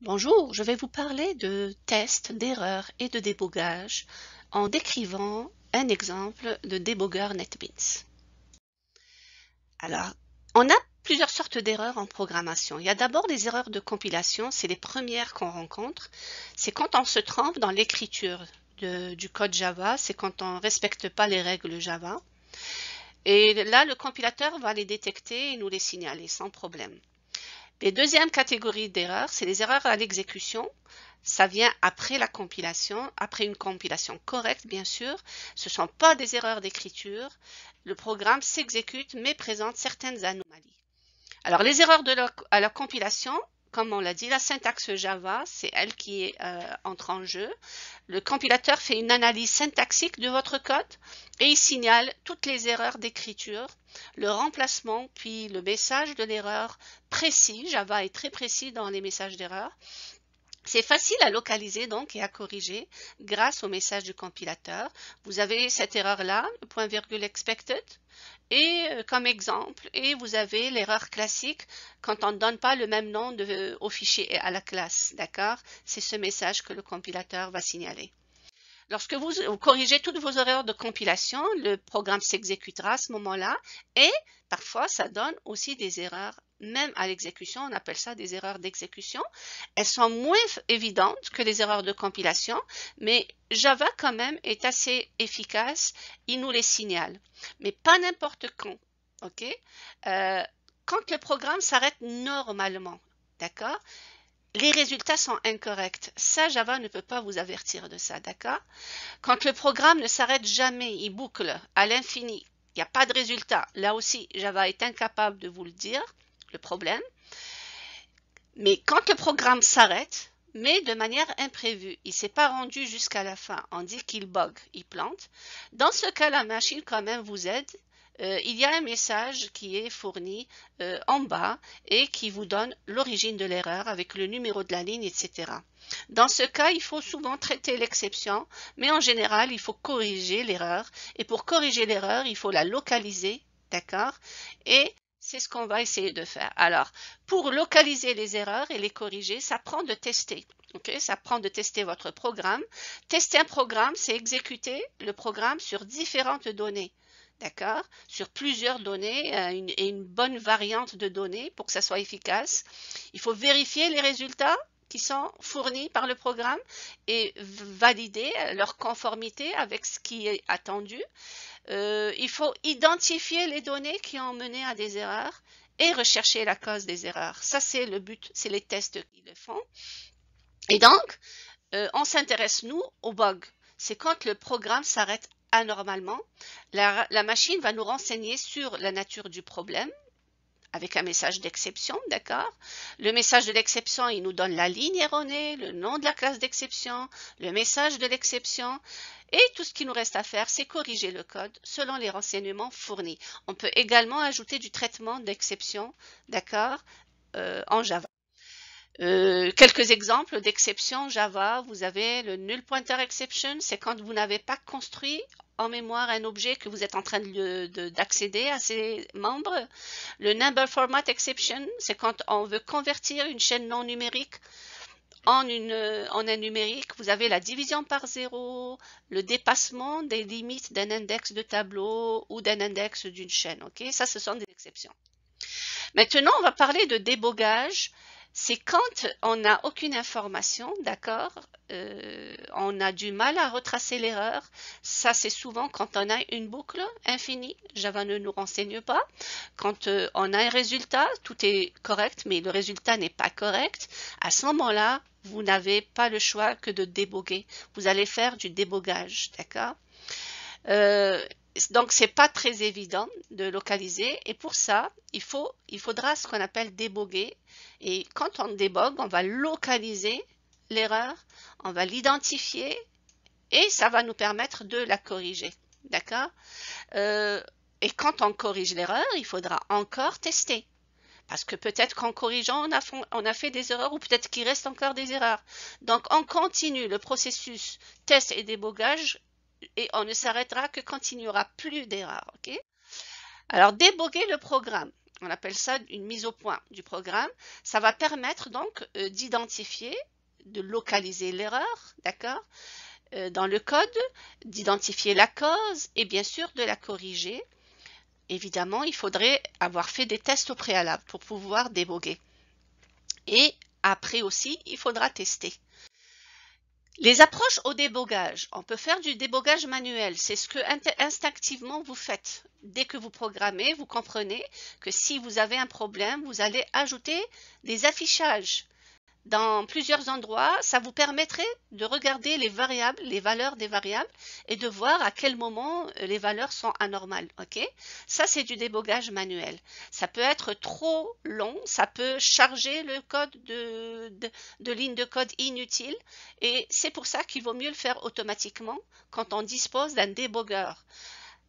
Bonjour, je vais vous parler de tests, d'erreurs et de débogage en décrivant un exemple de débogueur NetBeans. Alors, on a plusieurs sortes d'erreurs en programmation. Il y a d'abord des erreurs de compilation, c'est les premières qu'on rencontre. C'est quand on se trompe dans l'écriture du code Java, c'est quand on ne respecte pas les règles Java. Et là, le compilateur va les détecter et nous les signaler sans problème. Les deuxième catégorie d'erreurs, c'est les erreurs à l'exécution. Ça vient après la compilation, après une compilation correcte, bien sûr. Ce ne sont pas des erreurs d'écriture. Le programme s'exécute, mais présente certaines anomalies. Alors, les erreurs à la compilation, comme on l'a dit, la syntaxe Java, c'est elle qui entre en jeu. Le compilateur fait une analyse syntaxique de votre code et il signale toutes les erreurs d'écriture, le remplacement, puis le message de l'erreur précis. Java est très précis dans les messages d'erreur. C'est facile à localiser donc et à corriger grâce au message du compilateur. Vous avez cette erreur-là, le point virgule expected, et comme exemple, et vous avez l'erreur classique quand on ne donne pas le même nom au fichier et à la classe, d'accord? C'est ce message que le compilateur va signaler. Lorsque vous corrigez toutes vos erreurs de compilation, le programme s'exécutera à ce moment-là et parfois ça donne aussi des erreurs, même à l'exécution, on appelle ça des erreurs d'exécution. Elles sont moins évidentes que les erreurs de compilation, mais Java quand même est assez efficace, il nous les signale, mais pas n'importe quand, ok? Quand le programme s'arrête normalement, d'accord? Les résultats sont incorrects. Ça, Java ne peut pas vous avertir de ça, d'accord? Quand le programme ne s'arrête jamais, il boucle à l'infini, il n'y a pas de résultat. Là aussi, Java est incapable de vous le dire, le problème. Mais quand le programme s'arrête, mais de manière imprévue, il ne s'est pas rendu jusqu'à la fin, on dit qu'il bug, il plante. Dans ce cas, la machine quand même vous aide. Il y a un message qui est fourni en bas et qui vous donne l'origine de l'erreur avec le numéro de la ligne, etc. Dans ce cas, il faut souvent traiter l'exception, mais en général, il faut corriger l'erreur. Et pour corriger l'erreur, il faut la localiser, d'accord? Et c'est ce qu'on va essayer de faire. Alors, pour localiser les erreurs et les corriger, ça prend de tester. Okay? Ça prend de tester votre programme. Tester un programme, c'est exécuter le programme sur différentes données. D'accord? Sur plusieurs données et une bonne variante de données pour que ça soit efficace. Il faut vérifier les résultats qui sont fournis par le programme et valider leur conformité avec ce qui est attendu. Il faut identifier les données qui ont mené à des erreurs et rechercher la cause des erreurs. Ça, c'est le but, c'est les tests qui le font. Et donc, on s'intéresse, nous, aux bugs. C'est quand le programme s'arrête anormalement. La machine va nous renseigner sur la nature du problème avec un message d'exception, d'accord? Le message de l'exception, il nous donne la ligne erronée, le nom de la classe d'exception, le message de l'exception. Et tout ce qu'il nous reste à faire, c'est corriger le code selon les renseignements fournis. On peut également ajouter du traitement d'exception, d'accord, en Java. Quelques exemples d'exceptions Java, vous avez le null pointer exception, c'est quand vous n'avez pas construit en mémoire un objet que vous êtes en train d'accéder à ses membres. Le number format exception, c'est quand on veut convertir une chaîne non numérique en un numérique. Vous avez la division par zéro, le dépassement des limites d'un index de tableau ou d'un index d'une chaîne. Ok, ça, ce sont des exceptions. Maintenant, on va parler de débogage. C'est quand on n'a aucune information, d'accord? On a du mal à retracer l'erreur. Ça, c'est souvent quand on a une boucle infinie. Java ne nous renseigne pas. Quand on a un résultat, tout est correct, mais le résultat n'est pas correct. À ce moment-là, vous n'avez pas le choix que de déboguer. Vous allez faire du débogage, d'accord? Donc, c'est pas très évident de localiser et pour ça, il faudra ce qu'on appelle déboguer. Et quand on débogue, on va localiser l'erreur, on va l'identifier et ça va nous permettre de la corriger. D'accord? Et quand on corrige l'erreur, il faudra encore tester. Parce que peut-être qu'en corrigeant, on a fait des erreurs ou peut-être qu'il reste encore des erreurs. Donc, on continue le processus test et débogage et on ne s'arrêtera que quand il n'y aura plus d'erreurs. Okay? Alors, déboguer le programme. On appelle ça une mise au point du programme. Ça va permettre donc d'identifier, de localiser l'erreur, d'accord, dans le code, d'identifier la cause et bien sûr de la corriger. Évidemment, il faudrait avoir fait des tests au préalable pour pouvoir déboguer. Et après aussi, il faudra tester. Les approches au débogage. On peut faire du débogage manuel. C'est ce que instinctivement vous faites. Dès que vous programmez, vous comprenez que si vous avez un problème, vous allez ajouter des affichages dans plusieurs endroits. Ça vous permettrait de regarder les variables, les valeurs des variables et de voir à quel moment les valeurs sont anormales. Ok? Ça, c'est du débogage manuel. Ça peut être trop long, ça peut charger le code de lignes de code inutiles et c'est pour ça qu'il vaut mieux le faire automatiquement quand on dispose d'un débogueur.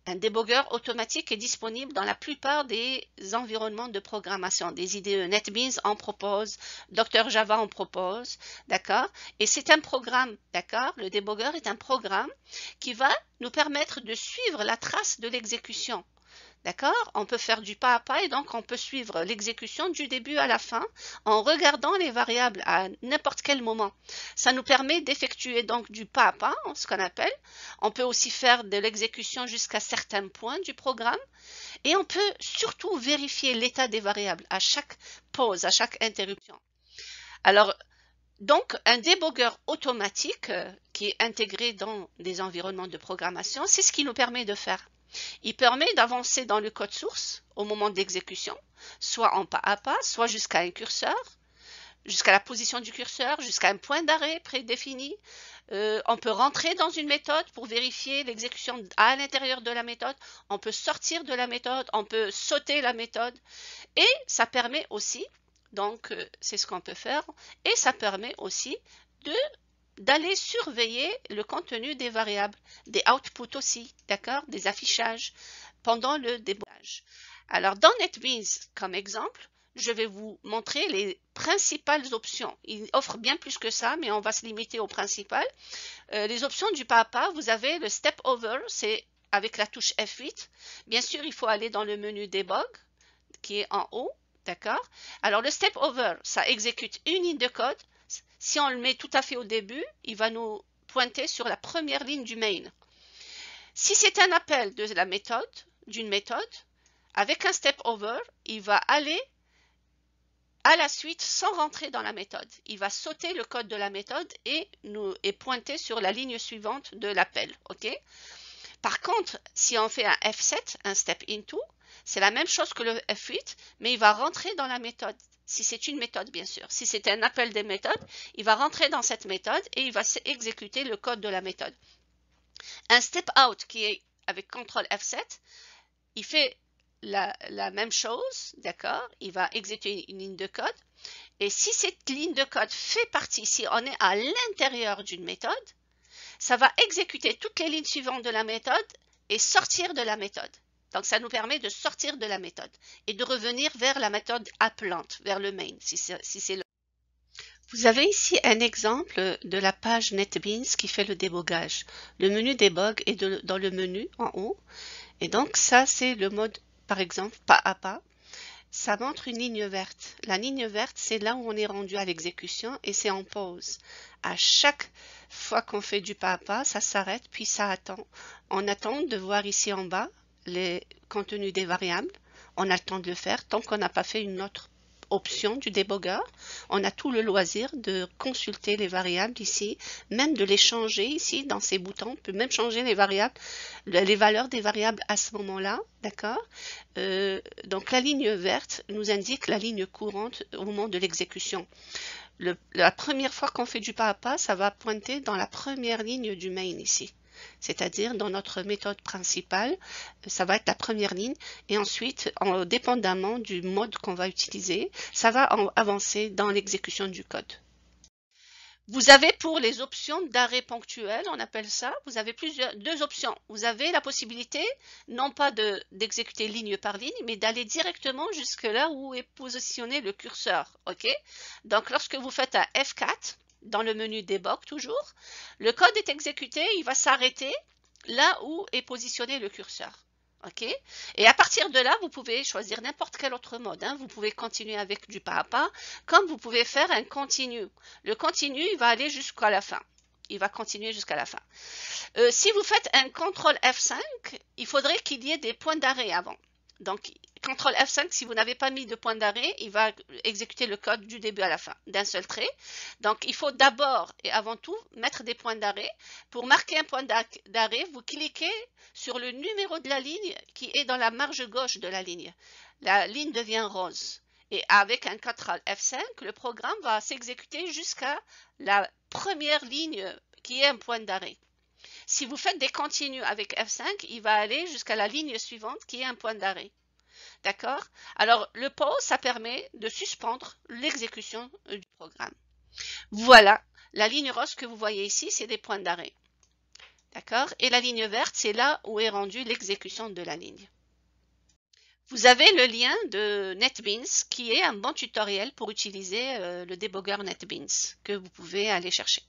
Un débogueur automatique est disponible dans la plupart des environnements de programmation. Des IDE, NetBeans en propose, Dr Java en propose, d'accord? Et c'est un programme, d'accord? Le débogueur est un programme qui va nous permettre de suivre la trace de l'exécution. D'accord? On peut faire du pas à pas et donc on peut suivre l'exécution du début à la fin en regardant les variables à n'importe quel moment. Ça nous permet d'effectuer donc du pas à pas, ce qu'on appelle. On peut aussi faire de l'exécution jusqu'à certains points du programme et on peut surtout vérifier l'état des variables à chaque pause, à chaque interruption. Alors, donc, un débogueur automatique qui est intégré dans des environnements de programmation, c'est ce qui nous permet de faire. Il permet d'avancer dans le code source au moment de l'exécution, soit en pas à pas, soit jusqu'à un curseur, jusqu'à la position du curseur, jusqu'à un point d'arrêt prédéfini. On peut rentrer dans une méthode pour vérifier l'exécution à l'intérieur de la méthode. On peut sortir de la méthode, on peut sauter la méthode. Et ça permet aussi, donc c'est ce qu'on peut faire, et ça permet aussi d'aller surveiller le contenu des variables, des outputs aussi, d'accord, des affichages pendant le débogage. Alors dans NetBeans, comme exemple, je vais vous montrer les principales options. Il offre bien plus que ça, mais on va se limiter aux principales. Les options du pas à pas, vous avez le Step Over, c'est avec la touche F8. Bien sûr, il faut aller dans le menu Debug, qui est en haut, d'accord? Alors le Step Over, ça exécute une ligne de code. Si on le met tout à fait au début, il va nous pointer sur la première ligne du main. Si c'est un appel de la méthode, d'une méthode, avec un step over, il va aller à la suite sans rentrer dans la méthode. Il va sauter le code de la méthode et pointer sur la ligne suivante de l'appel. Ok? Par contre, si on fait un F7, un step into, c'est la même chose que le F8, mais il va rentrer dans la méthode. Si c'est une méthode, bien sûr. Si c'est un appel des méthodes, il va rentrer dans cette méthode et il va exécuter le code de la méthode. Un step out qui est avec CTRL F7, il fait la même chose, d'accord? Il va exécuter une ligne de code. Et si cette ligne de code fait partie, si on est à l'intérieur d'une méthode, ça va exécuter toutes les lignes suivantes de la méthode et sortir de la méthode. Donc, ça nous permet de sortir de la méthode et de revenir vers la méthode appelante, vers le main, si c'est le. Vous avez ici un exemple de la page NetBeans qui fait le débogage. Le menu debug est dans le menu en haut. Et donc, ça, c'est le mode, par exemple, pas à pas. Ça montre une ligne verte. La ligne verte, c'est là où on est rendu à l'exécution et c'est en pause. À chaque fois qu'on fait du pas à pas, ça s'arrête puis ça attend. On attend de voir ici en bas les contenus des variables. On a le temps de le faire tant qu'on n'a pas fait une autre option du débogueur. On a tout le loisir de consulter les variables ici, même de les changer ici dans ces boutons. On peut même changer les variables, les valeurs des variables à ce moment-là, d'accord? Donc la ligne verte nous indique la ligne courante au moment de l'exécution. La première fois qu'on fait du pas à pas, ça va pointer dans la première ligne du main ici. C'est-à-dire dans notre méthode principale, ça va être la première ligne et ensuite, dépendamment du mode qu'on va utiliser, ça va avancer dans l'exécution du code. Vous avez pour les options d'arrêt ponctuel, on appelle ça, vous avez deux options. Vous avez la possibilité, non pas d'exécuter ligne par ligne, mais d'aller directement jusque là où est positionné le curseur. Ok? Donc, lorsque vous faites un F4, dans le menu Debug toujours, le code est exécuté, il va s'arrêter là où est positionné le curseur. OK? Et à partir de là, vous pouvez choisir n'importe quel autre mode, hein. Vous pouvez continuer avec du pas à pas, comme vous pouvez faire un continu. Le continu, il va aller jusqu'à la fin. Il va continuer jusqu'à la fin. Si vous faites un CTRL F5, il faudrait qu'il y ait des points d'arrêt avant. Donc, CTRL F5, si vous n'avez pas mis de point d'arrêt, il va exécuter le code du début à la fin, d'un seul trait. Donc, il faut d'abord et avant tout mettre des points d'arrêt. Pour marquer un point d'arrêt, vous cliquez sur le numéro de la ligne qui est dans la marge gauche de la ligne. La ligne devient rose. Et avec un CTRL F5, le programme va s'exécuter jusqu'à la première ligne qui est un point d'arrêt. Si vous faites des continues avec F5, il va aller jusqu'à la ligne suivante qui est un point d'arrêt. D'accord? Alors, le pause, ça permet de suspendre l'exécution du programme. Voilà, la ligne rose que vous voyez ici, c'est des points d'arrêt. D'accord? Et la ligne verte, c'est là où est rendue l'exécution de la ligne. Vous avez le lien de NetBeans qui est un bon tutoriel pour utiliser le débogueur NetBeans que vous pouvez aller chercher.